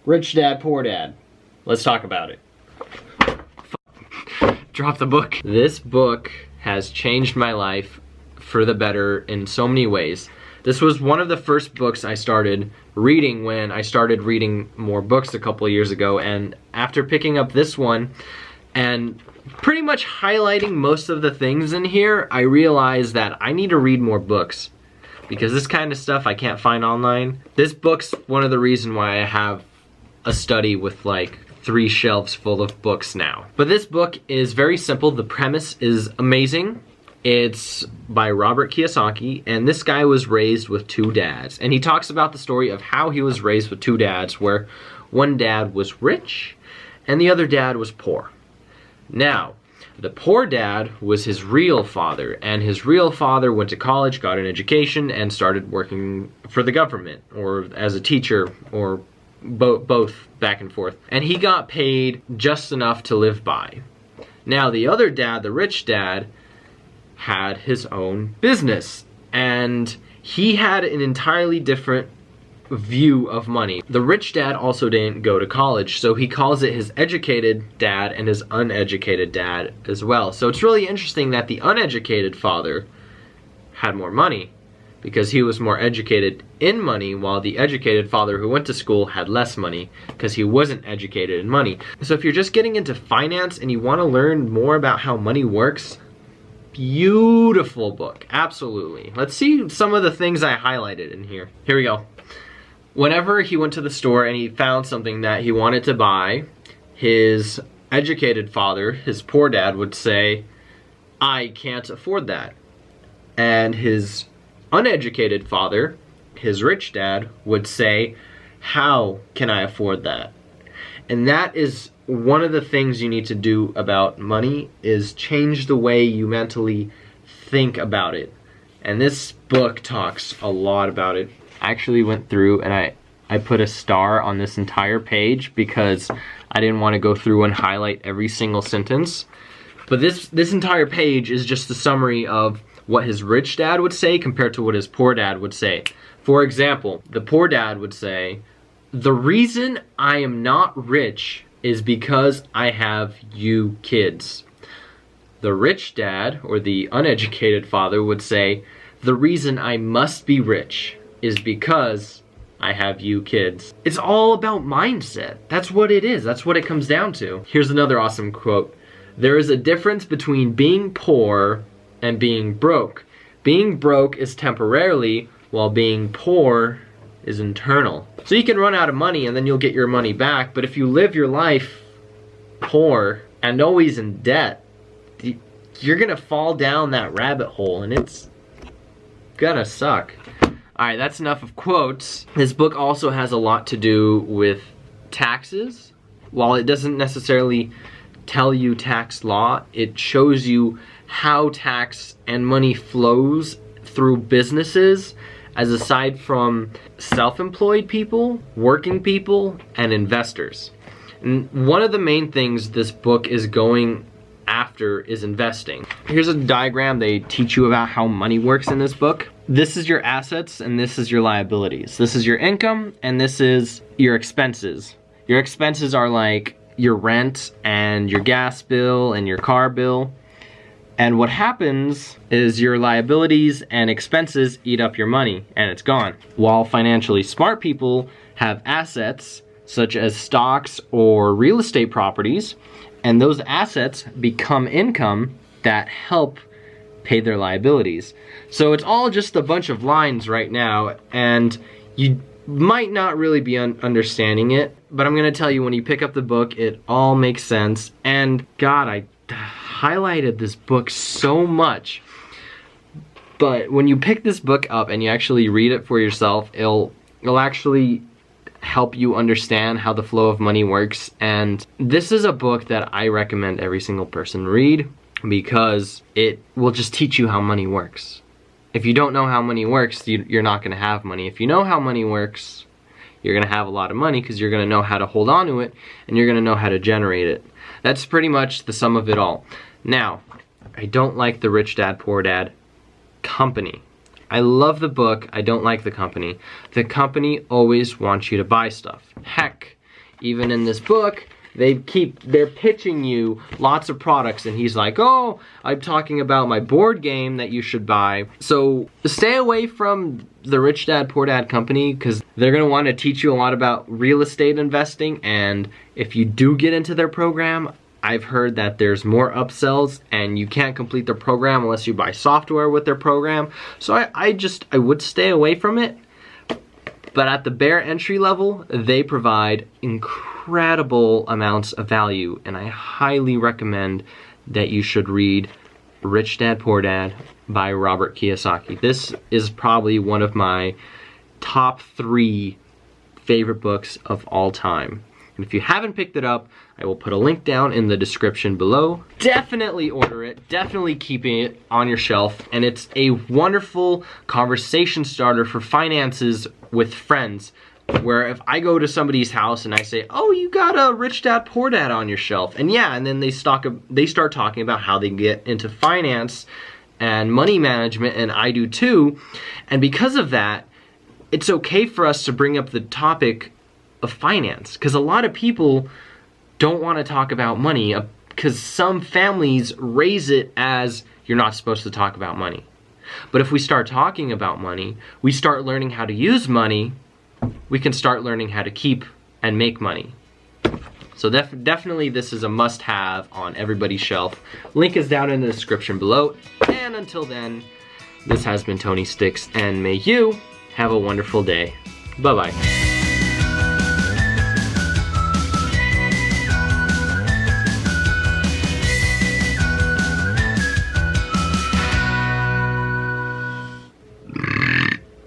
Rich Dad, Poor Dad. Let's talk about it. Drop the book. This book has changed my life for the better in so many ways. This was one of the first books I started reading when I started reading more books a couple of years ago, and after picking up this one and pretty much highlighting most of the things in here, I realized that I need to read more books because this kind of stuff I can't find online. This book's one of the reasons why I have a study with like 3 shelves full of books now. But this book is very simple. The premise is amazing. It's by Robert Kiyosaki, and this guy was raised with 2 dads. And he talks about the story of how he was raised with 2 dads, where one dad was rich and the other dad was poor. Now, the poor dad was his real father, and his real father went to college, got an education, and started working for the government, or as a teacher, or both back and forth. And he got paid just enough to live by. Now, the other dad, the rich dad, had his own business, and he had an entirely different view of money. The rich dad also didn't go to college, so he calls it his educated dad and his uneducated dad as well. So it's really interesting that the uneducated father had more money because he was more educated in money, while the educated father who went to school had less money because he wasn't educated in money. So if you're just getting into finance and you want to learn more about how money works, beautiful book, absolutely. Let's see some of the things I highlighted in here. Here we go. Whenever he went to the store and he found something that he wanted to buy, his educated father, his poor dad, would say, "I can't afford that." And his uneducated father, his rich dad, would say, "How can I afford that?" And that is one of the things you need to do about money, is change the way you mentally think about it. And this book talks a lot about it. I actually went through and I put a star on this entire page because I didn't want to go through and highlight every single sentence. But this entire page is just a summary of what his rich dad would say compared to what his poor dad would say. For example, the poor dad would say, "The reason I am not rich is because I have you kids." The rich dad, or the uneducated father, would say, "The reason I must be rich is because I have you kids." It's all about mindset. That's what it is. That's what it comes down to. Here's another awesome quote. "There is a difference between being poor and being broke. Being broke is temporarily, while being poor is internal." So you can run out of money and then you'll get your money back, but if you live your life poor and always in debt, you're gonna fall down that rabbit hole and it's gonna suck. Alright, that's enough of quotes. This book also has a lot to do with taxes. While it doesn't necessarily tell you tax law, it shows you how tax and money flows through businesses, as aside from self-employed people, working people, and investors. And one of the main things this book is going after is investing. Here's a diagram. They teach you about how money works in this book. This is your assets and this is your liabilities. This is your income and this is your expenses. Your expenses are like your rent and your gas bill and your car bill. And what happens is your liabilities and expenses eat up your money and it's gone. While financially smart people have assets such as stocks or real estate properties, and those assets become income that help pay their liabilities. So it's all just a bunch of lines right now, and you might not really be understanding it, but I'm gonna tell you, when you pick up the book, it all makes sense. And God, I highlighted this book so much. But when you pick this book up and you actually read it for yourself, it'll actually help you understand how the flow of money works. And this is a book that I recommend every single person read, because it will just teach you how money works. If you don't know how money works, you're not gonna have money. If you know how money works, you're gonna have a lot of money, because you're gonna know how to hold on to it and you're gonna know how to generate it. That's pretty much the sum of it all. Now, I don't like the Rich Dad Poor Dad company. I love the book, I don't like the company. The company always wants you to buy stuff. Heck, even in this book, they're pitching you lots of products, and he's like, oh, I'm talking about my board game that you should buy. So stay away from the Rich Dad Poor Dad company, because they're gonna want to teach you a lot about real estate investing, and if you do get into their program, I've heard that there's more upsells and you can't complete their program unless you buy software with their program. So I would stay away from it. But at the bare entry level, they provide incredible amounts of value, and I highly recommend that you should read Rich Dad Poor Dad by Robert Kiyosaki. This is probably one of my top 3 favorite books of all time. And if you haven't picked it up, I will put a link down in the description below. Definitely order it, definitely keep it on your shelf, and it's a wonderful conversation starter for finances with friends, where if I go to somebody's house and I say, oh, you got a Rich Dad Poor Dad on your shelf, and yeah, and then they start talking about how they get into finance and money management, and I do too, and because of that, it's okay for us to bring up the topic of finance, because a lot of people don't want to talk about money, because some families raise it as you're not supposed to talk about money. But if we start talking about money, we start learning how to use money, we can start learning how to keep and make money. So definitely this is a must-have on everybody's shelf. Link is down in the description below. And until then, this has been Tony Sticks, and may you have a wonderful day. Bye-bye.